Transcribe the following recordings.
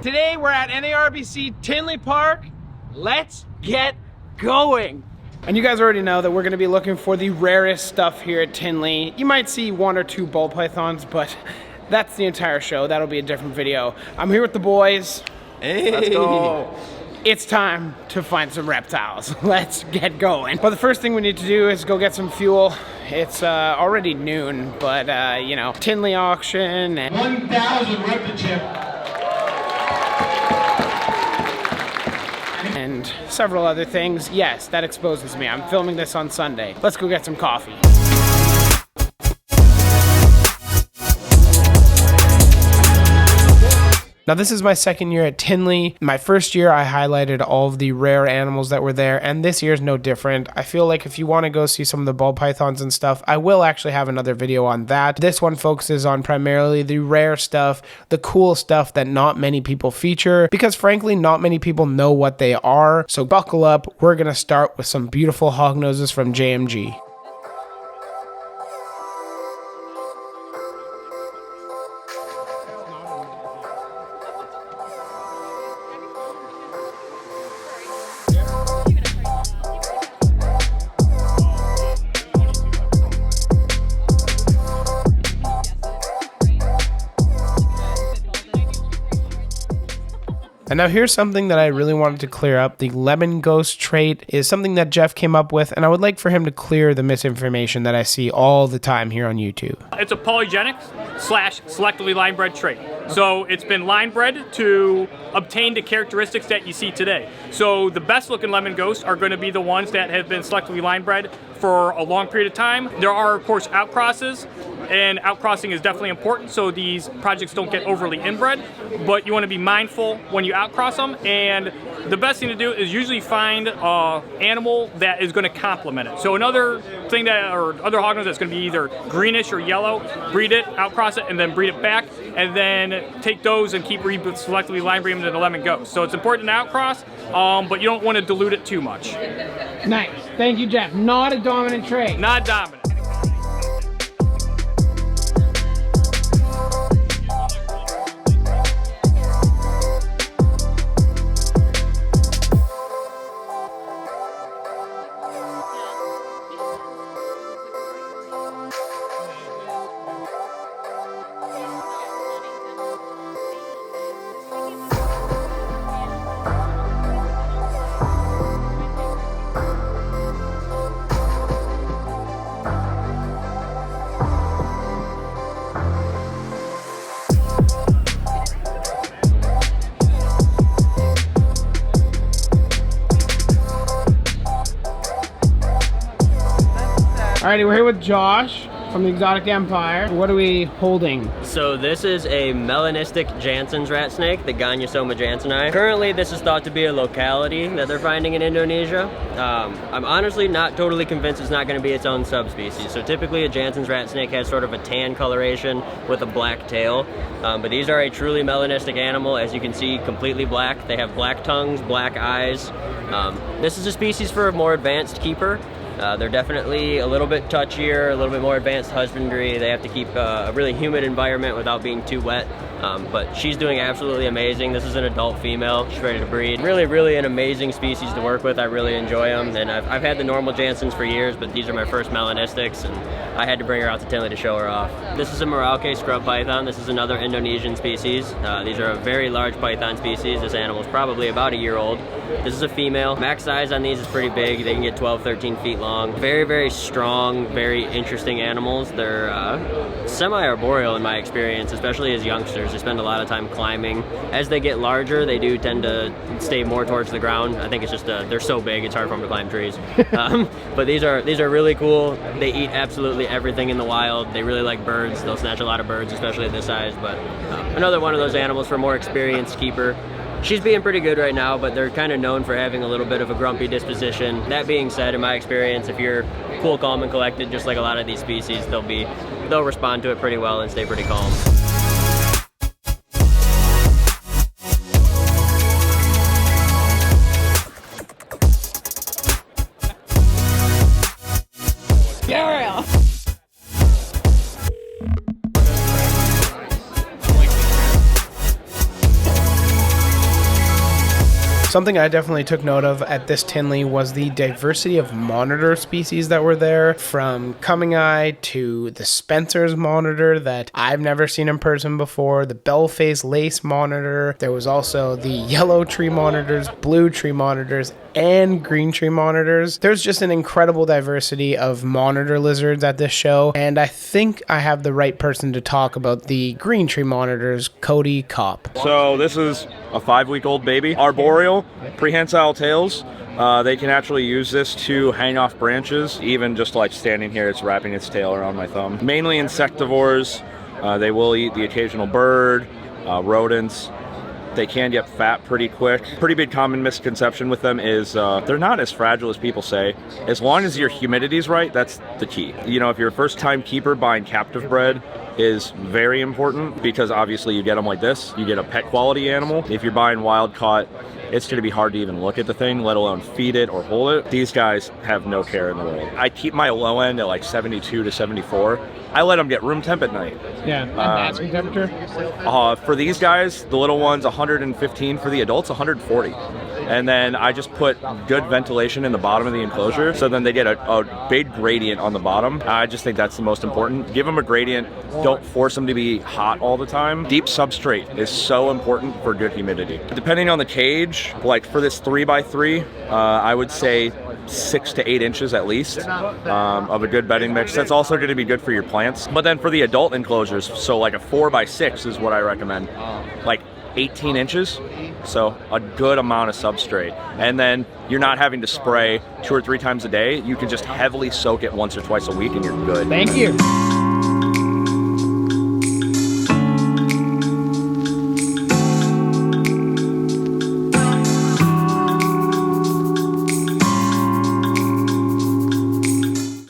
Today we're at NARBC Tinley Park. Let's get going. And you guys already know that we're gonna be looking for the rarest stuff here at Tinley. You might see 1 or 2 ball pythons, but that's the entire show. That'll be a different video. I'm here with the boys. Hey. Let's go. It's time to find some reptiles. Let's get going. But the first thing we need to do is go get some fuel. It's already noon, but you know, Tinley auction and 1,000 Retics. and several other things. Yes, that exposes me. I'm filming this on Sunday. Let's go get some coffee. Now this is my second year at Tinley. My first year I highlighted all of the rare animals that were there, and this year's no different. I feel like if you want to go see some of the ball pythons and stuff, I will actually have another video on that. This one focuses on primarily the rare stuff, the cool stuff that not many people feature, because frankly not many people know what they are. So buckle up, we're gonna start with some beautiful hognoses from JMG. And now here's something that I really wanted to clear up. The lemon ghost trait is something that Jeff came up with, and I would like for him to clear the misinformation that I see all the time here on YouTube. It's a polygenic / selectively line bred trait. So it's been line bred to obtain the characteristics that you see today. So the best looking lemon ghosts are going to be the ones that have been selectively line bred for a long period of time. There are of course outcrosses, and outcrossing is definitely important so these projects don't get overly inbred, but you want to be mindful when you outcross them, and the best thing to do is usually find an animal that is going to complement it. So another thing that, or other hognose that's going to be either greenish or yellow, breed it, outcross it, and then breed it back, and then take those and keep selectively line breeding to the lemon ghost. So it's important to outcross, but you don't want to dilute it too much. Nice, thank you Jeff. Not a dominant trait. Not dominant. Alrighty, we're here with Josh from the Exotic Empire. What are we holding? So this is a melanistic Jansen's rat snake, the Gonyosoma janseni. Currently, this is thought to be a locality that they're finding in Indonesia. I'm honestly not totally convinced it's not going to be its own subspecies. So typically a Jansen's rat snake has sort of a tan coloration with a black tail. But these are a truly melanistic animal. As you can see, completely black. They have black tongues, black eyes. This is a species for a more advanced keeper. They're definitely a little bit touchier, a little bit more advanced husbandry. They have to keep a really humid environment without being too wet. But she's doing absolutely amazing. This is an adult female. She's ready to breed. Really an amazing species to work with. I really enjoy them. And I've had the normal Jansens for years, but these are my first melanistics, and I had to bring her out to Tinley to show her off. This is a Merauke scrub python. This is another Indonesian species. These are a very large python species. This animal is probably about a year old. This is a female. Max size on these is pretty big. They can get 12, 13 feet long. Very strong, very interesting animals. They're semi-arboreal in my experience, especially as youngsters. They spend a lot of time climbing. As they get larger, they do tend to stay more towards the ground. I think it's just they're so big, it's hard for them to climb trees. But these are really cool. They eat absolutely everything in the wild. They really like birds. They'll snatch a lot of birds, especially at this size. But another one of those animals for a more experienced keeper. She's being pretty good right now, but they're kind of known for having a little bit of a grumpy disposition. That being said, in my experience, if you're cool, calm, and collected, just like a lot of these species, they'll respond to it pretty well and stay pretty calm. Yeah. Something I definitely took note of at this Tinley was the diversity of monitor species that were there, from Coming Eye to the Spencer's monitor that I've never seen in person before, the Bell-Face Lace monitor. There was also the yellow tree monitors, blue tree monitors, and green tree monitors. There's just an incredible diversity of monitor lizards at this show, and I think I have the right person to talk about the green tree monitors, Cody Kopp. So this is a 5-week-old baby, arboreal, prehensile tails. They can actually use this to hang off branches. Even just like standing here, it's wrapping its tail around my thumb. Mainly insectivores. They will eat the occasional bird, rodents. They can get fat pretty quick. Pretty big common misconception with them is they're not as fragile as people say. As long as your humidity's right, that's the key. You know, if you're a first-time keeper, buying captive bred is very important, because obviously you get them like this, you get a pet quality animal. If you're buying wild caught, it's going to be hard to even look at the thing, let alone feed it or hold it. These guys have no care in the world. I keep my low end at like 72 to 74. I let them get room temp at night. Yeah, asking temperature? For these guys, the little ones, 115. For the adults, 140. And then I just put good ventilation in the bottom of the enclosure, so then they get a big gradient on the bottom. I just think that's the most important. Give them a gradient. Don't force them to be hot all the time. Deep substrate is so important for good humidity. Depending on the cage, like for this 3x3, I would say 6 to 8 inches at least of a good bedding mix. That's also going to be good for your plants. But then for the adult enclosures, so like a 4x6 is what I recommend. Like 18 inches, so a good amount of substrate. And then you're not having to spray 2 or 3 times a day. You can just heavily soak it once or twice a week and you're good. Thank you.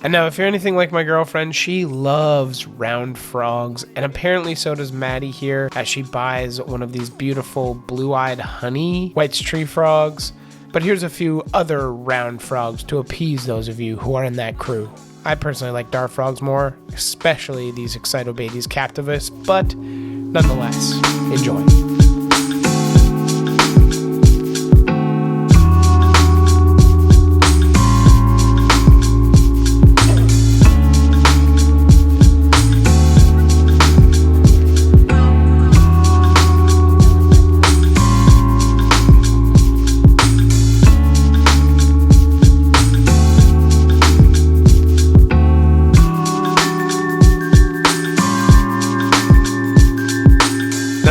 And now, if you're anything like my girlfriend, she loves round frogs, and apparently so does Maddie here, as she buys one of these beautiful blue-eyed honey White's tree frogs. But here's a few other round frogs to appease those of you who are in that crew. I personally like dart frogs more, especially these Excitobates captivus, but nonetheless, enjoy.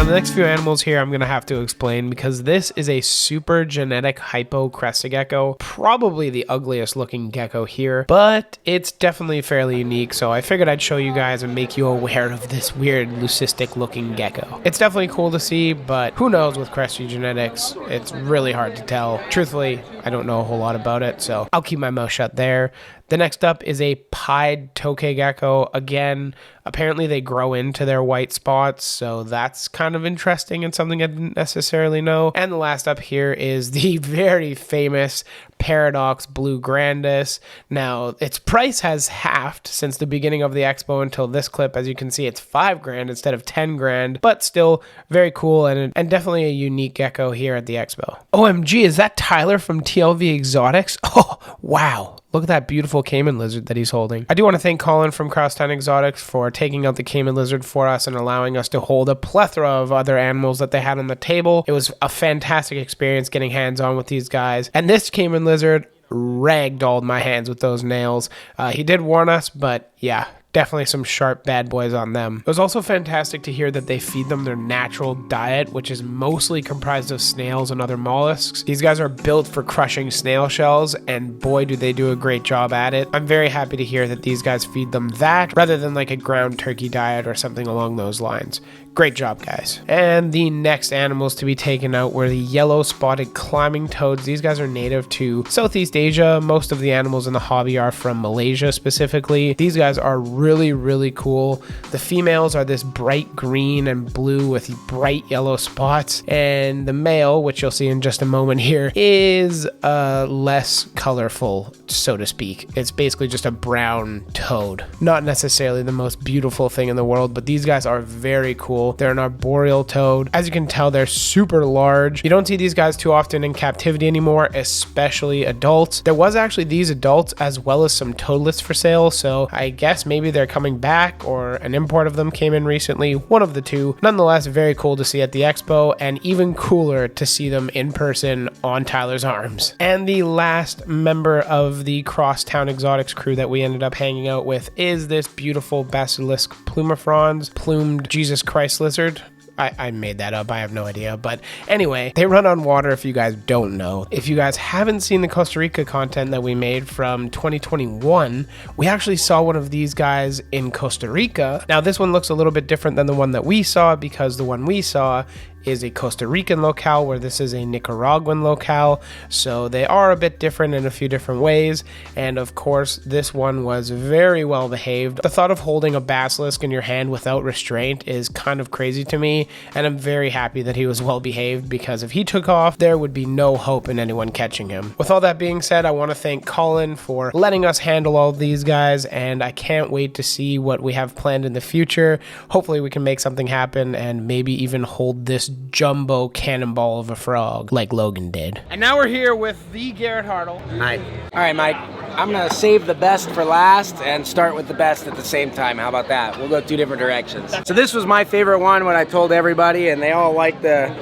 The next few animals here I'm going to have to explain, because this is a super genetic hypo crested gecko, probably the ugliest looking gecko here, but it's definitely fairly unique, so I figured I'd show you guys and make you aware of this weird leucistic looking gecko. It's definitely cool to see, but who knows with crested genetics, it's really hard to tell. Truthfully, I don't know a whole lot about it, so I'll keep my mouth shut there. The next up is a pied tokay gecko. Again, apparently they grow into their white spots, so that's kind of interesting and something I didn't necessarily know. And the last up here is the very famous Paradox Blue Grandis. Now, its price has halved since the beginning of the expo until this clip. As you can see, it's $5,000 instead of $10,000, but still very cool and definitely a unique gecko here at the expo. OMG, is that Tyler from TLV Exotics? Oh, wow. Look at that beautiful caiman lizard that he's holding. I do want to thank Colin from Crosstown Exotics for taking out the caiman lizard for us and allowing us to hold a plethora of other animals that they had on the table. It was a fantastic experience getting hands-on with these guys. And this caiman lizard ragdolled my hands with those nails. He did warn us, but yeah, definitely some sharp bad boys on them. It was also fantastic to hear that they feed them their natural diet, which is mostly comprised of snails and other mollusks. These guys are built for crushing snail shells, and boy do they do a great job at it. I'm very happy to hear that these guys feed them that rather than like a ground turkey diet or something along those lines. Great job, guys. And the next animals to be taken out were the yellow spotted climbing toads. These guys are native to Southeast Asia. Most of the animals in the hobby are from Malaysia specifically. These guys are really, really cool. The females are this bright green and blue with bright yellow spots. And the male, which you'll see in just a moment here, is less colorful, so to speak. It's basically just a brown toad. Not necessarily the most beautiful thing in the world, but these guys are very cool. beautiful. They're an arboreal toad. As you can tell, they're super large. You don't see these guys too often in captivity anymore, especially adults. There was actually these adults as well as some toadlets for sale, so I guess maybe they're coming back or an import of them came in recently, one of the two. Nonetheless, very cool to see at the expo, and even cooler to see them in person on Tyler's arms. And the last member of the Crosstown Exotics crew that we ended up hanging out with is this beautiful basilisk plumifrons, plumed Jesus Christ lizard. I made that up. I have no idea. But anyway, they run on water if you guys don't know. If you guys haven't seen the Costa Rica content that we made from 2021, we actually saw one of these guys in Costa Rica. Now, this one looks a little bit different than the one that we saw because the one we saw is a Costa Rican locale, where this is a Nicaraguan locale, so they are a bit different in a few different ways. And of course, this one was very well behaved. The thought of holding a basilisk in your hand without restraint is kind of crazy to me, and I'm very happy that he was well behaved, because if he took off, there would be no hope in anyone catching him. With all that being said, I want to thank Colin for letting us handle all of these guys, and I can't wait to see what we have planned in the future. Hopefully we can make something happen and maybe even hold this jumbo cannonball of a frog like Logan did. And now we're here with the Garrett Hartle. Hi. All right, Mike. I'm gonna save the best for last and start with the best at the same time. How about that? We'll go two different directions. So this was my favorite one when I told everybody, and they all liked the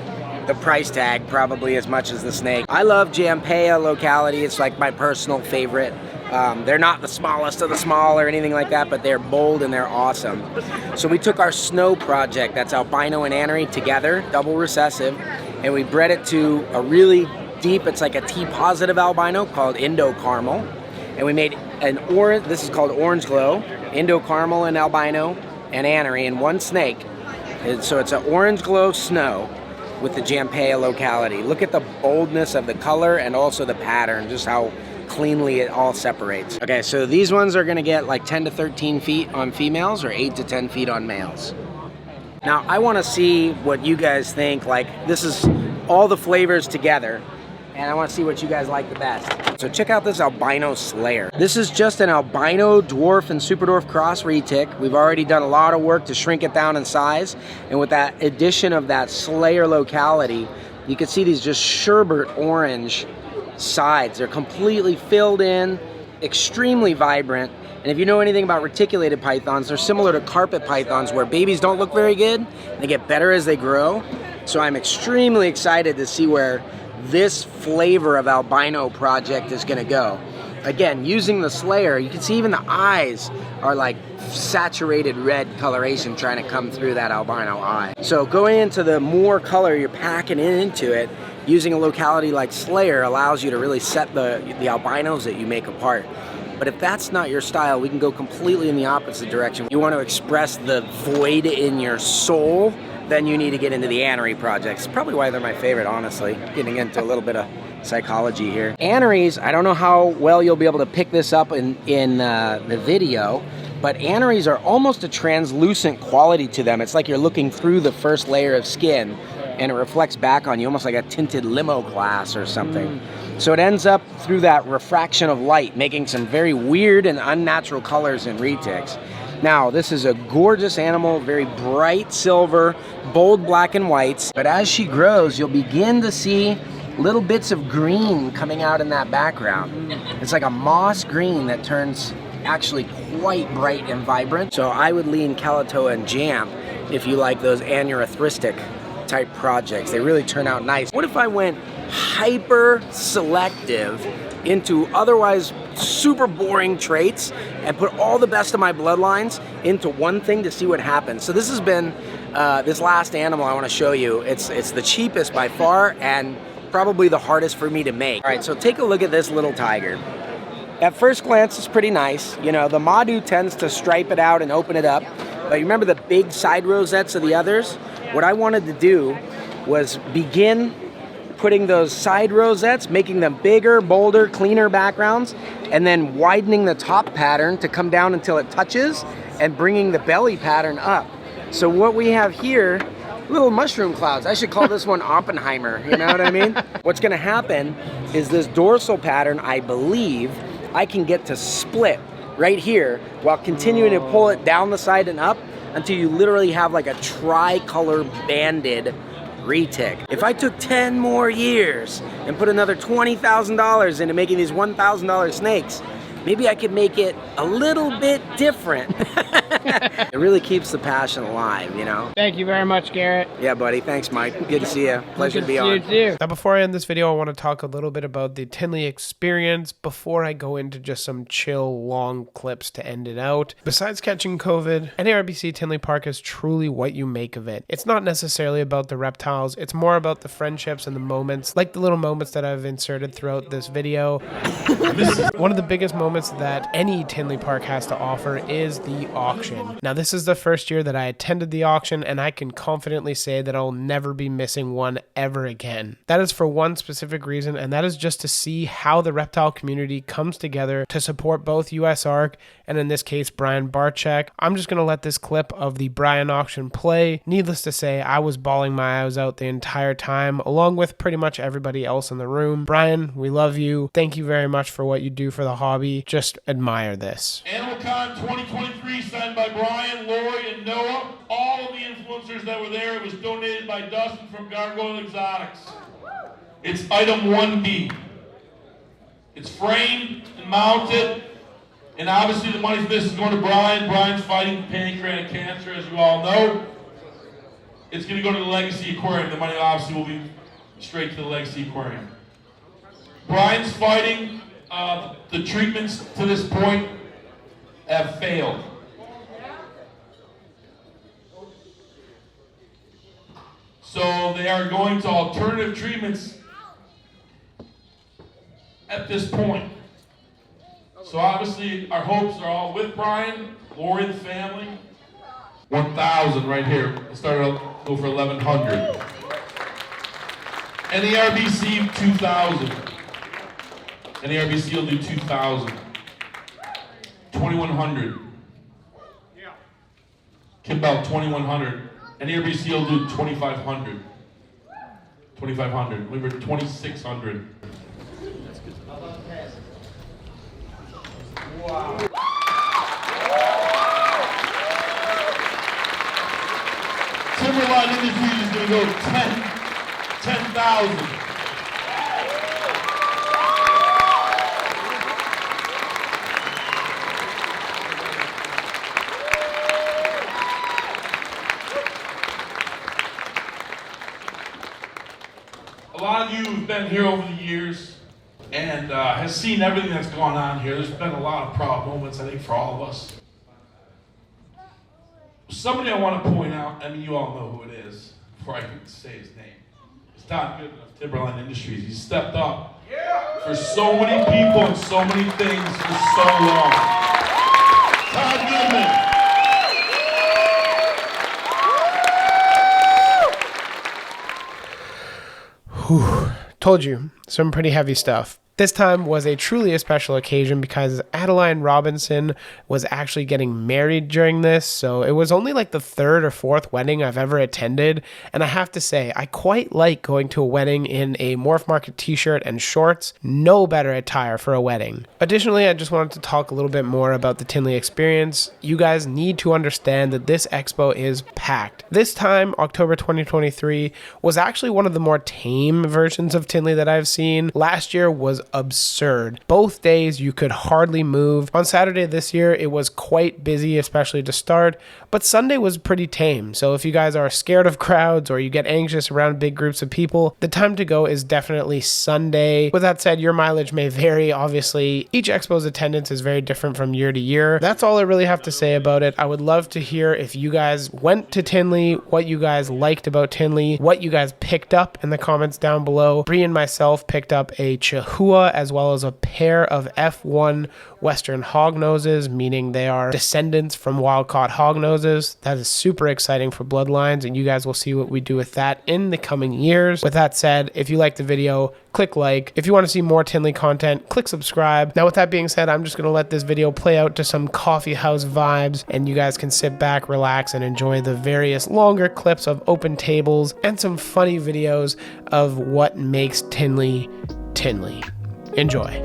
price tag probably as much as the snake. I love Jampea locality. It's like my personal favorite. They're not the smallest of the small or anything like that, but they're bold and they're awesome. So we took our snow project, that's albino and anery together, double recessive, and we bred it to a really deep, it's like a T-positive albino called Indo Caramel. And we made an orange, this is called Orange Glow, Indo Caramel and albino and anery in one snake. So it's an Orange Glow snow with the Jampea locality. Look at the boldness of the color and also the pattern, just how cleanly it all separates. Okay, so these ones are gonna get like 10 to 13 feet on females or 8 to 10 feet on males. Now, I wanna see what you guys think. Like, this is all the flavors together, and I wanna see what you guys like the best. So check out this albino slayer. This is just an albino dwarf and super dwarf cross retic. We've already done a lot of work to shrink it down in size, and with that addition of that slayer locality, you can see these just sherbet orange sides. They're completely filled in, extremely vibrant, and if you know anything about reticulated pythons, they're similar to carpet pythons where babies don't look very good, they get better as they grow. So I'm extremely excited to see where this flavor of albino project is going to go. Again, using the slayer, you can see even the eyes are like saturated red coloration trying to come through that albino eye. So going into the more color you're packing into it, using a locality like Slayer allows you to really set the albinos that you make apart. But if that's not your style, we can go completely in the opposite direction. You want to express the void in your soul, then you need to get into the anery projects. Probably why they're my favorite, honestly. Getting into a little bit of psychology here. Aneries, I don't know how well you'll be able to pick this up in the video, but aneries are almost a translucent quality to them. It's like you're looking through the first layer of skin and it reflects back on you, almost like a tinted limo glass or something. So it ends up through that refraction of light, making some very weird and unnatural colors in retics. Now, this is a gorgeous animal, very bright silver, bold black and whites, but as she grows, you'll begin to see little bits of green coming out in that background. It's like a moss green that turns actually quite bright and vibrant. So I would lean Calatoa and Jamp if you like those aneurystic type projects. They really turn out nice. What if I went hyper selective into otherwise super boring traits and put all the best of my bloodlines into one thing to see what happens? So this has been this last animal I want to show you. It's the cheapest by far and probably the hardest for me to make. All right, so take a look at this little tiger. At first glance, it's pretty nice. You know, the Madu tends to stripe it out and open it up. But you remember the big side rosettes of the others? What I wanted to do was begin putting those side rosettes, making them bigger, bolder, cleaner backgrounds, and then widening the top pattern to come down until it touches and bringing the belly pattern up. So what we have here, little mushroom clouds. I should call this one Oppenheimer, you know what I mean? What's gonna happen is this dorsal pattern, I believe, I can get to split right here while continuing to pull it down the side and up until you literally have like a tricolor banded retic. If I took 10 more years and put another $20,000 into making these $1,000 snakes, maybe I could make it a little bit different. It really keeps the passion alive, you know? Thank you very much, Garrett. Yeah, buddy. Thanks, Mike. Good to see you. Pleasure to be on. You too. Now, before I end this video, I want to talk a little bit about the Tinley experience before I go into just some chill, long clips to end it out. Besides catching COVID, NARBC Tinley Park is truly what you make of it. It's not necessarily about the reptiles. It's more about the friendships and the moments, like the little moments that I've inserted throughout this video. One of the biggest moments that any Tinley Park has to offer is the auction. Now, this is the first year that I attended the auction, and I can confidently say that I'll never be missing one ever again. That is for one specific reason, and that is just to see how the reptile community comes together to support both USARK and, in this case, Brian Barczyk. I'm just going to let this clip of the Brian auction play. Needless to say, I was bawling my eyes out the entire time, along with pretty much everybody else in the room. Brian, we love you. Thank you very much for what you do for the hobby. Just admire this. AnimalCon 2023 signed by Brian, Lori, and Noah. All of the influencers that were there. It was donated by Dustin from Gargoyle Exotics. It's item 1B. It's framed and mounted, and obviously the money for this is going to Brian. Brian's fighting pancreatic cancer, as you all know. It's going to go to the Legacy Aquarium. The money obviously will be straight to the Legacy Aquarium. Brian's fighting. The treatments to this point have failed. So they are going to alternative treatments at this point. So obviously our hopes are all with Brian, Lori, the family. 1,000 right here. It started out over 1,100. NARBC 2,000. NARBC will do 2,000. 2,100. Kimball 2,100. NARBC will do 2,500. 2,500. We were 2,600. Wow. Timberline Industries is going to go 10,000. A lot of you have been here over the years and has seen everything that's gone on here. There's been a lot of proud moments, I think, for all of us. Somebody I want to point out, I mean, you all know who it is, before I can say his name. It's Todd Goodman of Timberline Industries. He stepped up for so many people and so many things for so long. Todd Goodman. Whew. Told you, some pretty heavy stuff. This time was a special occasion because Adeline Robinson was actually getting married during this, so it was only like the third or fourth wedding I've ever attended, and I have to say, I quite like going to a wedding in a Morph Market t-shirt and shorts. No better attire for a wedding. Additionally, I just wanted to talk a little bit more about the Tinley experience. You guys need to understand that this expo is packed. This time, October 2023, was actually one of the more tame versions of Tinley that I've seen. Last year was absurd. Both days you could hardly move. On Saturday this year it was quite busy, especially to start, but Sunday was pretty tame. So if you guys are scared of crowds or you get anxious around big groups of people, the time to go is definitely Sunday. With that said, your mileage may vary. Obviously, each expo's attendance is very different from year to year. That's all I really have to say about it. I would love to hear if you guys went to Tinley, what you guys liked about Tinley, what you guys picked up in the comments down below. Bree and myself picked up a Chihuahua as well as a pair of F1 Western Hognoses, meaning they are descendants from wild-caught Hognoses. That is super exciting for Bloodlines, and you guys will see what we do with that in the coming years. With that said, if you liked the video, click like. If you want to see more Tinley content, click subscribe. Now with that being said, I'm just going to let this video play out to some coffee house vibes, and you guys can sit back, relax, and enjoy the various longer clips of open tables and some funny videos of what makes Tinley Tinley. Enjoy.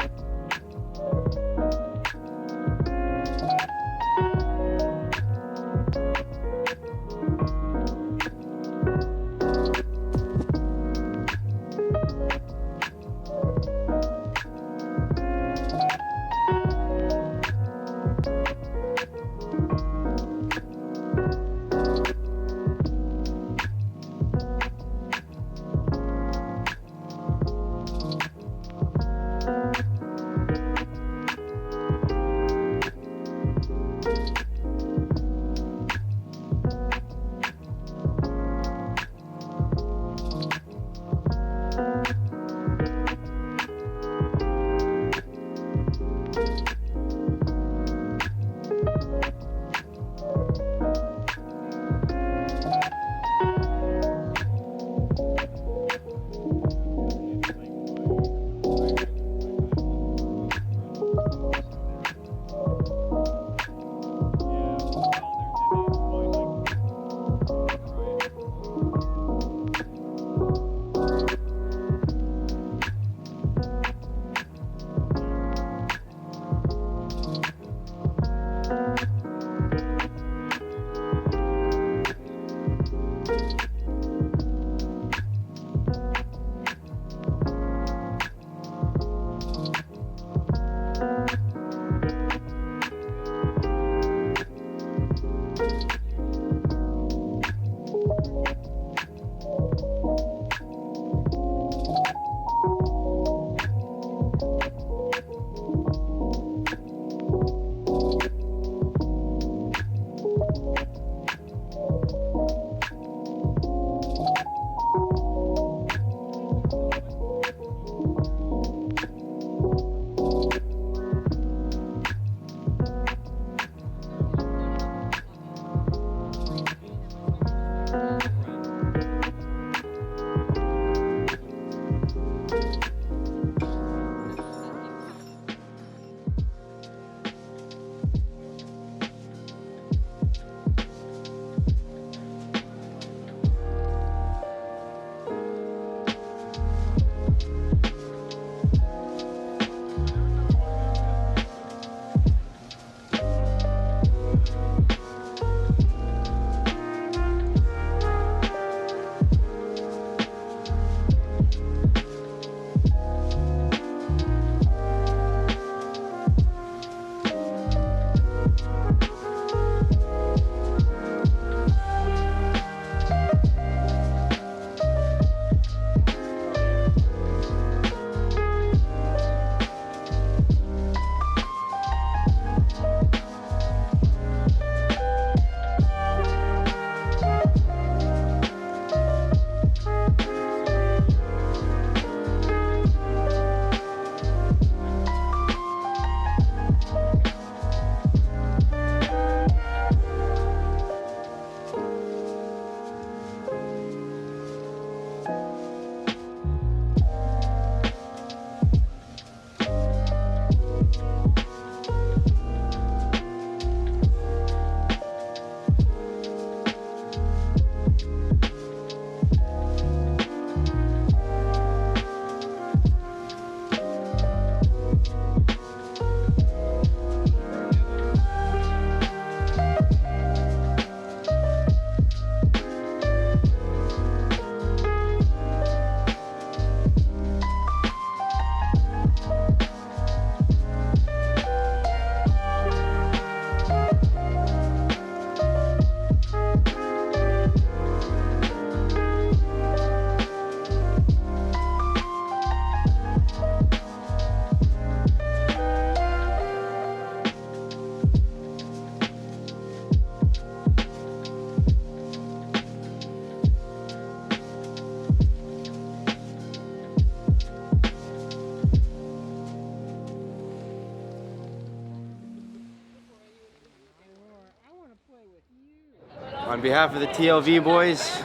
On behalf of the TLV boys,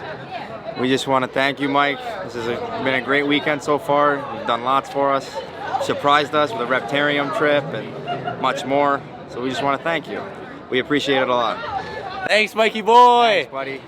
we just want to thank you, Mike. This has been a great weekend so far. You've done lots for us, surprised us with a Reptarium trip and much more. So we just want to thank you. We appreciate it a lot. Thanks, Mikey boy. Thanks, buddy.